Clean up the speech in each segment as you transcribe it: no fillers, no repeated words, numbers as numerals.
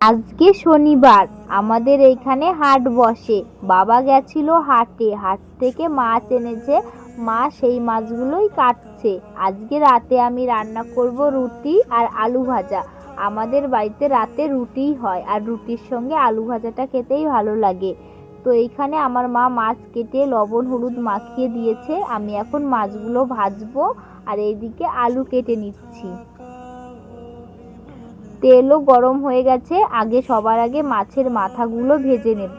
আজকে শনিবার, আমাদের এইখানে হাট বসে। বাবা গেছিল হাটে, হাট থেকে মাছ এনেছে। মা সেই মাছগুলোই কাটছে। আজকে রাতে আমি রান্না করব রুটি আর আলু ভাজা। আমাদের বাড়িতে রাতে রুটিই হয়, আর রুটির সঙ্গে আলু ভাজাটা খেতেই ভালো লাগে। তো এইখানে আমার মা মাছ কেটে লবণ হলুদ মাখিয়ে দিয়েছে। আমি এখন মাছগুলো ভাজবো, আর এইদিকে আলু কেটে নিচ্ছি। তেলও গরম হয়ে গেছে। সবার আগে মাছের মাথাগুলো ভেজে নেব।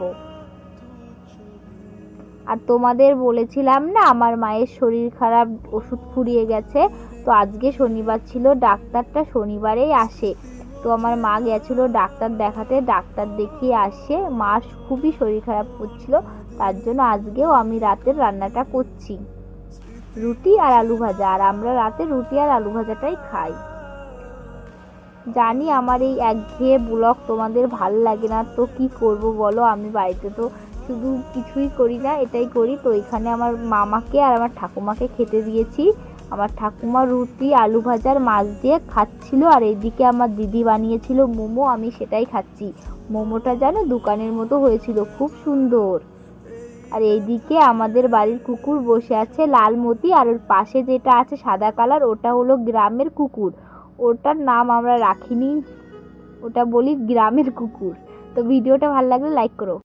আর তোমাদের বলেছিলাম না আমার মায়ের শরীর খারাপ, ওষুধ ফুরিয়ে গেছে। তো আজকে শনিবার ছিল, ডাক্তারটা শনিবারেই আসে। তো আমার মা গেছিল ডাক্তার দেখাতে, ডাক্তার দেখিয়ে আসে। মার খুবই শরীর খারাপ করছিল, তার জন্য আজকেও আমি রাতের রান্নাটা করছি, রুটি আর আলু ভাজা। আর আমরা রাতে রুটি আর আলু ভাজাটাই খাই। জানি আমার এই একঘেয়ে ব্লগ তোমাদের ভাল লাগে না, তো কি করব বলো। আমি বাড়িতে তো শুধু কিছুই করি না, এটাই করি। তো এখানে আমার মামাকে আর আমার ঠাকুমাকে খেতে দিয়েছি। আমার ঠাকুমা রুটি আলু ভাজার মাছ দিয়ে খাচ্ছিল, আর এইদিকে আমার দিদি বানিয়েছিল মোমো, আমি সেটাই খাচ্ছি। মোমোটা যেন দোকানের মতো হয়েছিল, খুব সুন্দর। আর এইদিকে আমাদের বাড়ির কুকুর বসে আছে লালমতি, আর ওর পাশে যেটা আছে সাদা কালার, ওটা হলো গ্রামের কুকুর। ওটার নাম আমরা রাখিনি, ওটা বলি গ্রামের কুকুর। তো ভিডিওটা ভালো লাগলে লাইক করো।